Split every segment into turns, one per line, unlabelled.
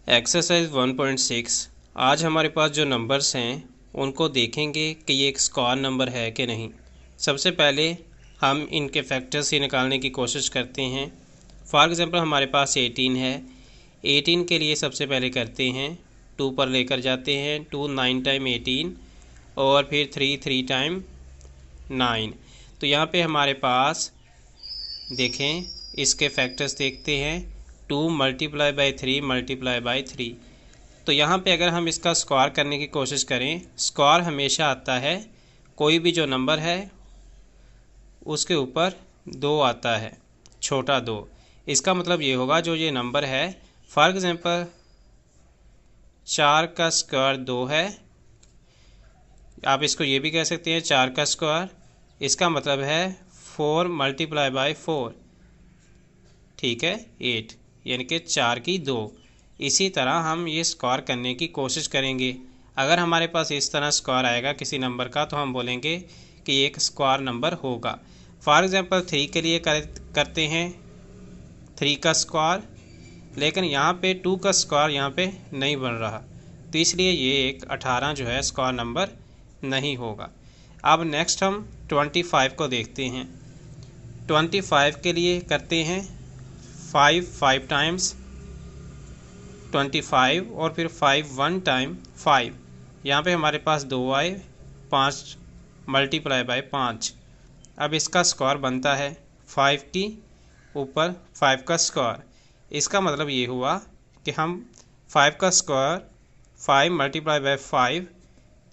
Exercise 1.6। आज हमारे पास जो नंबर्स हैं उनको देखेंगे कि ये एक स्क्वायर नंबर है कि नहीं। सबसे पहले हम इनके फैक्टर्स ही निकालने की कोशिश करते हैं। फॉर एग्ज़ाम्पल हमारे पास 18 है। 18 के लिए सबसे पहले करते हैं 2 पर लेकर जाते हैं। 2 9 टाइम 18 और फिर 3 टाइम 9। तो यहाँ पे हमारे पास देखें, इसके फैक्टर्स देखते हैं। 2 मल्टीप्लाई बाई 3 मल्टीप्लाई बाई 3। तो यहाँ पे अगर हम इसका स्क्वायर करने की कोशिश करें, स्क्वायर हमेशा आता है कोई भी जो नंबर है उसके ऊपर 2 आता है, छोटा 2। इसका मतलब ये होगा जो ये नंबर है, फॉर एग्ज़ाम्पल 4 का स्क्वायर 2 है। आप इसको ये भी कह सकते हैं 4 का स्क्वायर। इसका मतलब है 4 मल्टीप्लाई बाई 4, ठीक है, 8, यानी कि 4 की 2। इसी तरह हम ये स्क्वायर करने की कोशिश करेंगे। अगर हमारे पास इस तरह स्क्वायर आएगा किसी नंबर का तो हम बोलेंगे कि ये एक स्क्वायर नंबर होगा। फॉर एग्ज़ाम्पल 3 के लिए करते हैं 3 का स्क्वायर, लेकिन यहाँ पे 2 का स्क्वायर यहाँ पे नहीं बन रहा, तो इसलिए ये एक 18 जो है स्क्वायर नंबर नहीं होगा। अब नेक्स्ट हम 25 को देखते हैं। 25 के लिए करते हैं 5 टाइम्स 25 और फिर 5 1 टाइम 5। यहाँ पे हमारे पास 2 आए, 5 मल्टीप्लाई बाय 5। अब इसका स्क्वायर बनता है 5 की ऊपर 5 का स्क्वायर। इसका मतलब ये हुआ कि हम 5 का स्क्वायर 5 मल्टीप्लाई बाय 5,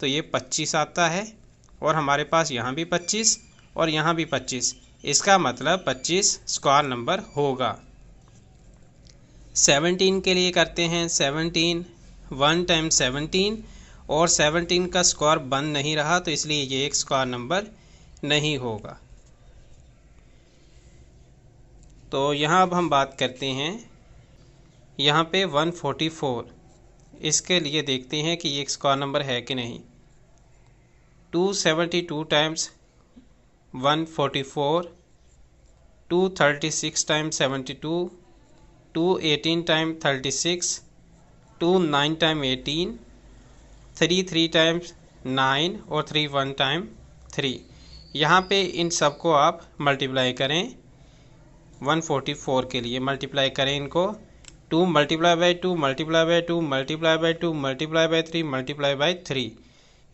तो ये 25 आता है, और हमारे पास यहाँ भी 25 और यहाँ भी 25। इसका मतलब 25 स्क्वायर नंबर होगा। 17 के लिए करते हैं 17 1 टाइम 17, और 17 का स्क्वायर बन नहीं रहा, तो इसलिए ये एक स्क्वायर नंबर नहीं होगा। तो यहाँ अब हम बात करते हैं यहाँ पे 144। इसके लिए देखते हैं कि ये एक स्क्वायर नंबर है कि नहीं। 272 times 144, 236 times 72, 218 time 36, 2 9 time 18, 3 times 9 और 3 1 टाइम 3। यहाँ पे इन सब को आप मल्टीप्लाई करें। 144 के लिए मल्टीप्लाई करें इनको। 2 multiply by 2 multiply by 2 multiply by 2 multiply by 3 multiply by 3।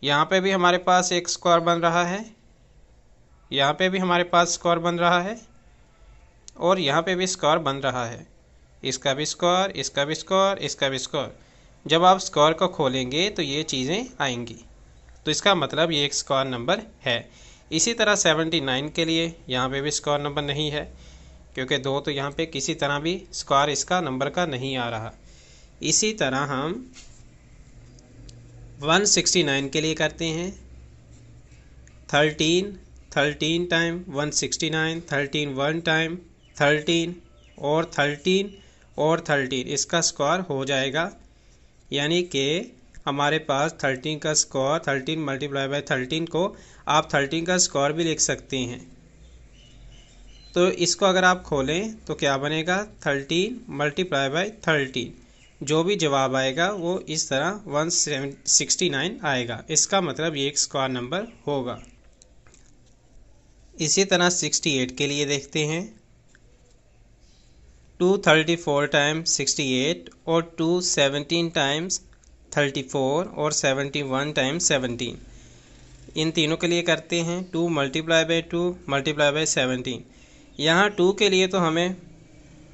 यहाँ पे भी हमारे पास एक स्क्वायर बन रहा है, यहाँ पे भी हमारे पास स्क्वायर बन रहा है, और यहाँ पे भी स्क्वायर बन रहा है। इसका भी स्क्वायर, इसका भी स्क्वायर, इसका भी स्क्वायर। जब आप स्क्वायर को खोलेंगे तो ये चीज़ें आएंगी, तो इसका मतलब ये एक स्क्वायर नंबर है। इसी तरह 79 के लिए यहाँ पे भी स्क्वायर नंबर नहीं है, क्योंकि 2 तो यहाँ पे किसी तरह भी स्क्वायर इसका नंबर का नहीं आ रहा। इसी तरह हम 169 के लिए करते हैं 13 टाइम 169, 13 1 टाइम 13 और 13 और 13। इसका स्क्वायर हो जाएगा, यानी कि हमारे पास 13 का स्क्वायर 13 मल्टीप्लाई बाय 13 को आप 13 का स्क्वायर भी लिख सकते हैं। तो इसको अगर आप खोलें तो क्या बनेगा, 13 मल्टीप्लाई बाय 13। जो भी जवाब आएगा वो इस तरह 169 आएगा। इसका मतलब ये एक स्क्वायर नंबर होगा। इसी तरह 68 के लिए देखते हैं। 234 टाइम्स 68 और 217 टाइम्स 34 और 71 टाइम्स 17। इन तीनों के लिए करते हैं 2 मल्टीप्लाई बाई 2 मल्टीप्लाई बाई 17। यहाँ 2 के लिए तो हमें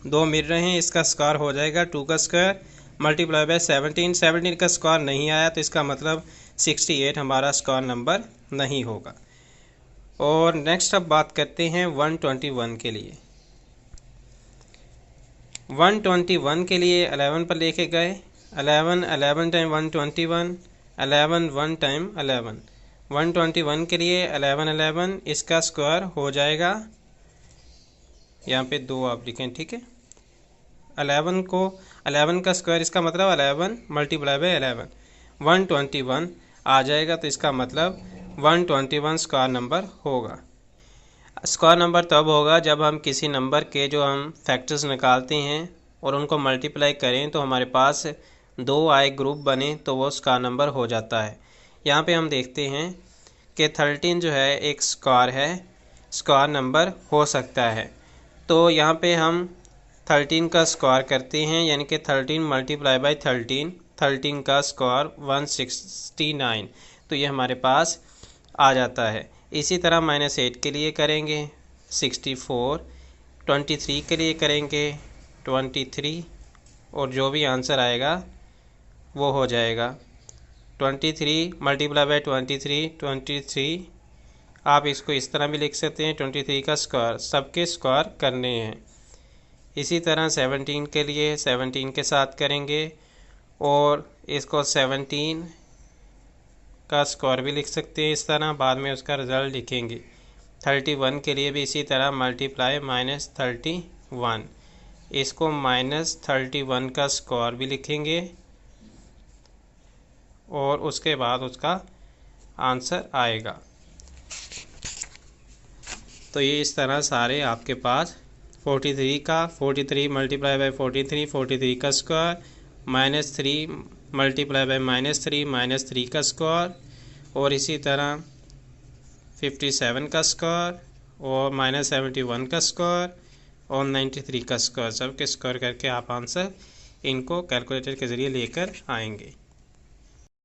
2 मिल रहे हैं, इसका स्क्वायर हो जाएगा 2 का स्क्वायर मल्टीप्लाई बाई 17। 17 का स्क्वायर नहीं आया, तो इसका मतलब 68 हमारा स्क्वायर नंबर नहीं होगा। और नेक्स्ट अब बात करते हैं 121 के लिए। 121 के लिए 11 पर लेके गए। 11 टाइम 121, 11 1 टाइम 11। 121 के लिए 11 इसका स्क्वायर हो जाएगा, यहाँ पे 2 आप लिखें, ठीक है। 11 का स्क्वायर, इसका मतलब 11 मल्टीप्लाई बाई 11, 121 आ जाएगा, तो इसका मतलब 121 स्क्वायर नंबर होगा। स्क्वायर नंबर तब होगा जब हम किसी नंबर के जो हम फैक्टर्स निकालते हैं और उनको मल्टीप्लाई करें तो हमारे पास दो आए ग्रुप बने तो वो स्क्वायर नंबर हो जाता है। यहाँ पे हम देखते हैं कि 13 जो है एक स्क्वायर नंबर हो सकता है। तो यहाँ पे हम 13 का स्क्वायर करते हैं, यानी कि 13 मल्टीप्लाई बाई 13 का स्क्वायर 169, तो ये हमारे पास आ जाता है। इसी तरह -8 के लिए करेंगे 64, 23 के लिए करेंगे 23, और जो भी आंसर आएगा वो हो जाएगा 23 मल्टीप्लाई बाई 23। आप इसको इस तरह भी लिख सकते हैं 23 का स्क्वायर, सबके स्क्वायर करने हैं। इसी तरह 17 के लिए 17 के साथ करेंगे और इसको 17 का स्क्वायर भी लिख सकते हैं इस तरह, बाद में उसका रिज़ल्ट लिखेंगे। 31 के लिए भी इसी तरह मल्टीप्लाई -31, इसको -31 का स्क्वायर भी लिखेंगे और उसके बाद उसका आंसर आएगा। तो ये इस तरह सारे आपके पास 43 का 43 मल्टीप्लाई बाई 43 का स्क्वायर, -3 मल्टीप्लाई बाई -3 का स्क्वायर, और इसी तरह 57 का स्क्वायर और -71 का स्क्वायर और 93 का स्क्वायर, सब के स्क्वायर करके आप आंसर इनको कैलकुलेटर के ज़रिए लेकर आएंगे।